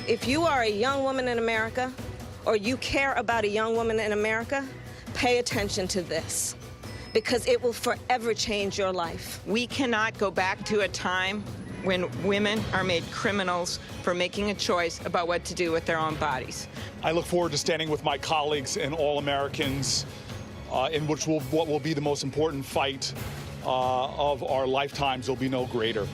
If you are a young woman in America, or you care about a young woman in America, pay attention to this, because it will forever change your life. We cannot go back to a time when women are made criminals for making a choice about what to do with their own bodies. I look forward to standing with my colleagues and all Americans in what will be the most important fight of our lifetimes. There'll be no greater.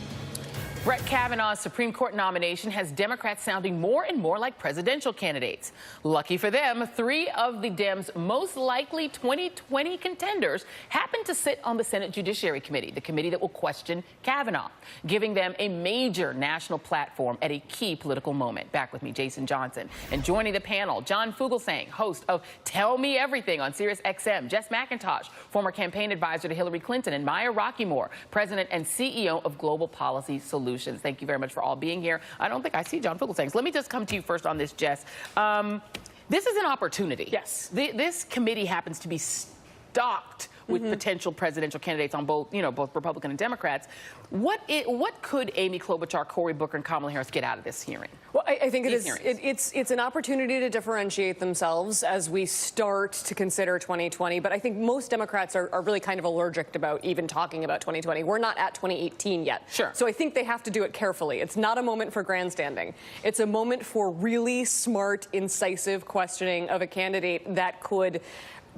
Brett Kavanaugh's Supreme Court nomination has Democrats sounding more and more like presidential candidates. Lucky for them, 3 of the Dems' most likely 2020 contenders happen to sit on the Senate Judiciary Committee, the committee that will question Kavanaugh, giving them a major national platform at a key political moment. Back with me, Jason Johnson. And joining the panel, John Fugelsang, host of Tell Me Everything on Sirius XM, Jess McIntosh, former campaign advisor to Hillary Clinton, and Maya Rockeymoore, president and CEO of Global Policy Solutions. Thank you very much for all being here. I don't think I see John Fugelsang. So let me just come to you first on this, Jess. This is an opportunity. Yes. This committee happens to be stocked with potential presidential candidates on both, both Republican and Democrats. What could Amy Klobuchar, Cory Booker, and Kamala Harris get out of this hearing? Well, I think it's an opportunity to differentiate themselves as we start to consider 2020. But I think most Democrats are really kind of allergic about even talking about 2020. We're not at 2018 yet. Sure. So I think they have to do it carefully. It's not a moment for grandstanding. It's a moment for really smart, incisive questioning of a candidate that could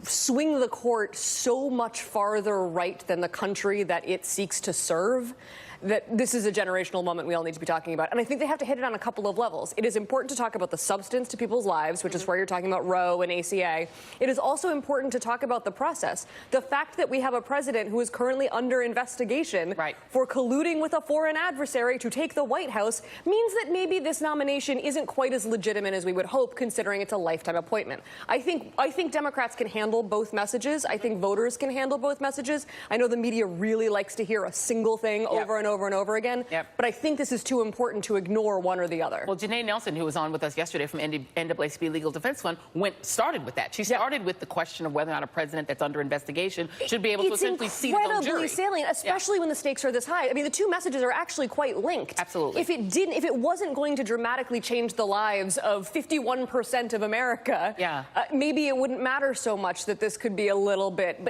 swing the court so much farther right than the country that it seeks to serve, that this is a generational moment we all need to be talking about. And I think they have to hit it on a couple of levels. It is important to talk about the substance to people's lives, which is where you're talking about Roe and ACA. It is also important to talk about the process. The fact that we have a president who is currently under investigation for colluding with a foreign adversary to take the White House means that maybe this nomination isn't quite as legitimate as we would hope, considering it's a lifetime appointment. I think Democrats can handle both messages. I think voters can handle both messages. I know the media really likes to hear a single thing over and over and over again, but I think this is too important to ignore one or the other. Well, Janae Nelson, who was on with us yesterday from NAACP Legal Defense Fund, started with that. She started with the question of whether or not a president that's under investigation should be able to essentially see his own jury. It's incredibly salient, especially when the stakes are this high. I mean, the two messages are actually quite linked. Absolutely. If it wasn't going to dramatically change the lives of 51% of America, maybe it wouldn't matter so much that this could be a little bit,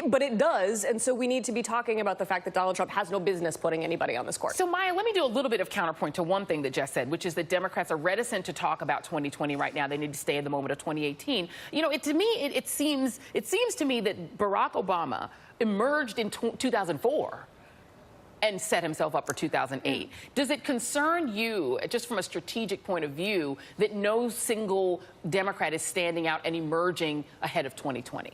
but it does, and so we need to be talking about the fact that Donald Trump has no business putting anybody on this court. So, Maya, let me do a little bit of counterpoint to one thing that Jess said, which is that Democrats are reticent to talk about 2020 right now. They need to stay in the moment of 2018. To me, it seems to me that Barack Obama emerged in 2004 and set himself up for 2008. Does it concern you, just from a strategic point of view, that no single Democrat is standing out and emerging ahead of 2020?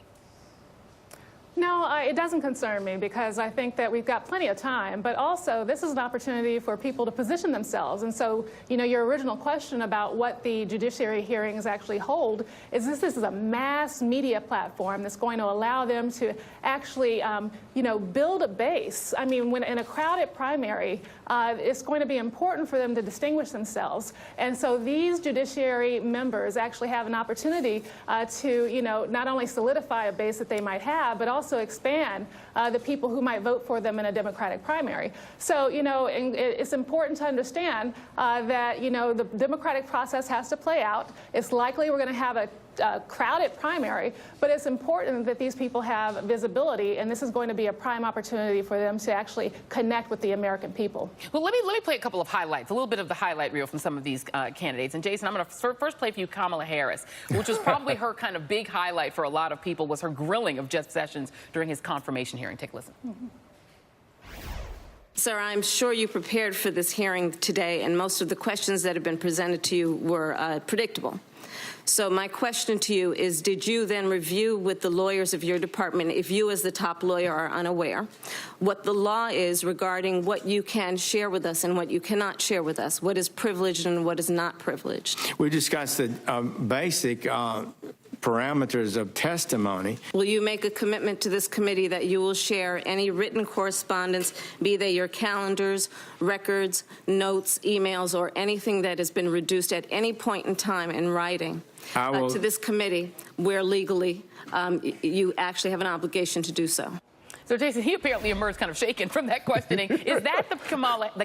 No, it doesn't concern me, because I think that we've got plenty of time, but also this is an opportunity for people to position themselves. And so, your original question about what the judiciary hearings actually hold is this is a mass media platform that's going to allow them to actually, build a base. I mean, when in a crowded primary, it's going to be important for them to distinguish themselves. And so these judiciary members actually have an opportunity to, not only solidify a base that they might have, but also expand the people who might vote for them in a Democratic primary. So, it's important to understand that, the democratic process has to play out. It's likely we're going to have a crowded primary, but it's important that these people have visibility, and this is going to be a prime opportunity for them to actually connect with the American people. Well, let me play a couple of highlights, a little bit of the highlight reel from some of these candidates. And Jason, I'm going to first play for you Kamala Harris, which was probably her kind of big highlight for a lot of people, was her grilling of Jeff Sessions during his confirmation hearing. Take a listen. Sir, I'm sure you prepared for this hearing today, and most of the questions that have been presented to you were predictable. So my question to you is, did you then review with the lawyers of your department, if you as the top lawyer are unaware, what the law is regarding what you can share with us and what you cannot share with us, what is privileged and what is not privileged? We discussed the basic parameters of testimony. Will you make a commitment to this committee that you will share any written correspondence, be they your calendars, records, notes, emails, or anything that has been reduced at any point in time in writing to this committee where legally you actually have an obligation to do so? So, Jason, he apparently emerged kind of shaken from that questioning. Is that the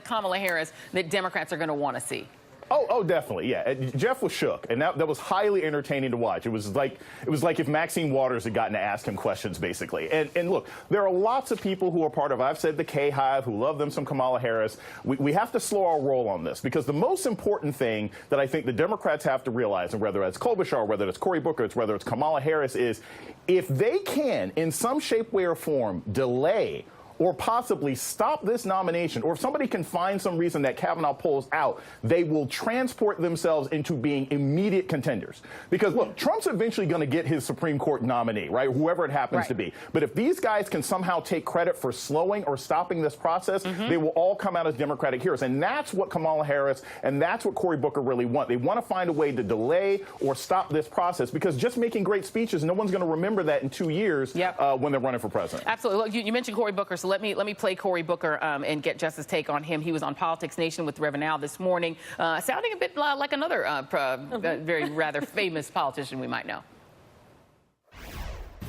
Kamala Harris that Democrats are going to want to see? Oh, definitely, yeah. Jeff was shook, and that was highly entertaining to watch. It was like if Maxine Waters had gotten to ask him questions, basically. And look, there are lots of people who are part of, I've said the K-Hive, who love them some Kamala Harris. We have to slow our roll on this, because the most important thing that I think the Democrats have to realize, and whether it's Klobuchar, whether it's Cory Booker, whether it's Kamala Harris, is if they can, in some shape, way, or form, delay or possibly stop this nomination, or if somebody can find some reason that Kavanaugh pulls out, they will transport themselves into being immediate contenders. Because, look, Trump's eventually going to get his Supreme Court nominee, right, whoever it happens to be. But if these guys can somehow take credit for slowing or stopping this process, they will all come out as Democratic heroes. And that's what Kamala Harris and that's what Cory Booker really want. They want to find a way to delay or stop this process, because just making great speeches, no one's going to remember that in 2 years when they're running for president. Absolutely. Look, you mentioned Cory Booker, so let me play Cory Booker and get Jess's take on him. He was on Politics Nation with Reverend Al this morning, sounding a bit like another very rather famous politician we might know.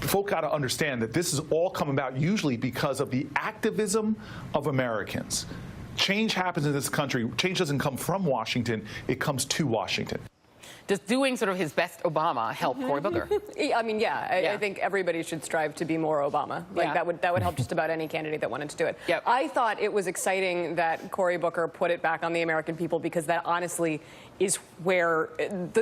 Folk got to understand that this is all come about usually because of the activism of Americans. Change happens in this country. Change doesn't come from Washington. It comes to Washington. Does doing sort of his best Obama help Cory Booker? I mean, I think everybody should strive to be more Obama. Like that would help just about any candidate that wanted to do it. I thought it was exciting that Cory Booker put it back on the American people, because that honestly is where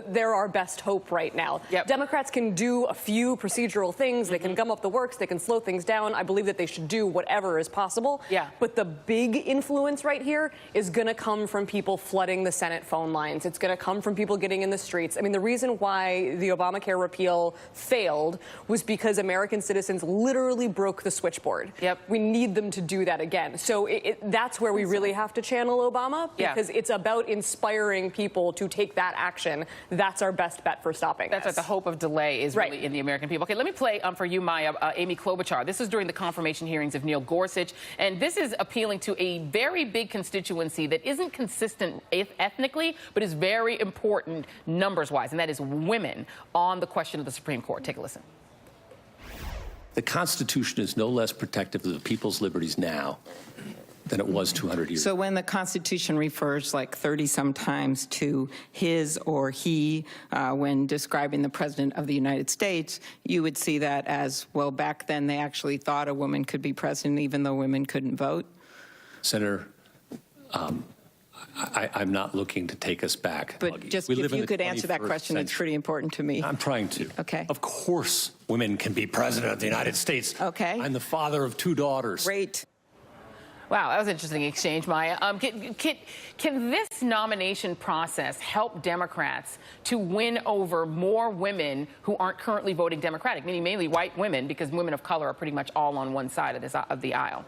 they're our best hope right now. Democrats can do a few procedural things. They can gum up the works. They can slow things down. I believe that they should do whatever is possible. But the big influence right here is going to come from people flooding the Senate phone lines. It's going to come from people getting in the streets. I mean, the reason why the Obamacare repeal failed was because American citizens literally broke the switchboard. We need them to do that again. So that's where we really have to channel Obama, because it's about inspiring people to take that action. That's our best bet for stopping this. That's what the hope of delay is really in the American people. Okay, let me play for you, Maya, Amy Klobuchar. This is during the confirmation hearings of Neil Gorsuch, and this is appealing to a very big constituency that isn't consistent ethnically, but is very important numbers-wise, and that is women on the question of the Supreme Court. Take a listen. The Constitution is no less protective of the people's liberties now than it was 200 years ago. So when the Constitution refers like 30-some times to his or he when describing the President of the United States, you would see that as, well, back then they actually thought a woman could be president even though women couldn't vote? Senator, I'm not looking to take us back. But just if you could answer that question, it's pretty important to me. I'm trying to. Okay. Of course women can be president of the United States. Okay. I'm the father of 2 daughters. Great. Wow, that was an interesting exchange, Maya. Can this nomination process help Democrats to win over more women who aren't currently voting Democratic, meaning mainly white women, because women of color are pretty much all on one side of the aisle?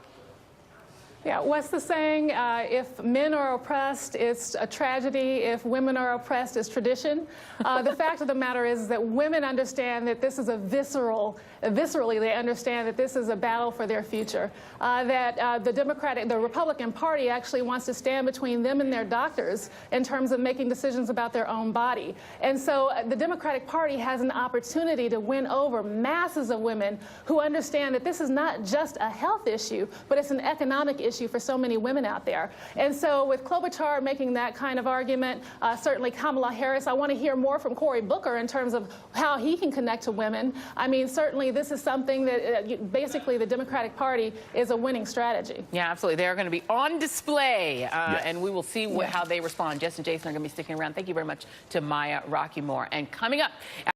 Yeah, what's the saying? If men are oppressed, it's a tragedy. If women are oppressed, it's tradition. The fact of the matter is that women understand that this is viscerally they understand that this is a battle for their future. That the Republican Party actually wants to stand between them and their doctors in terms of making decisions about their own body. And so the Democratic Party has an opportunity to win over masses of women who understand that this is not just a health issue, but it's an economic issue for so many women out there. And so with Klobuchar making that kind of argument, certainly Kamala Harris, I want to hear more from Cory Booker in terms of how he can connect to women. I mean, certainly this is something that basically the Democratic Party is a winning strategy. Yeah, absolutely. They're going to be on display, and we will see how they respond. Jess and Jason are going to be sticking around. Thank you very much to Maya Rockeymoore. And coming up...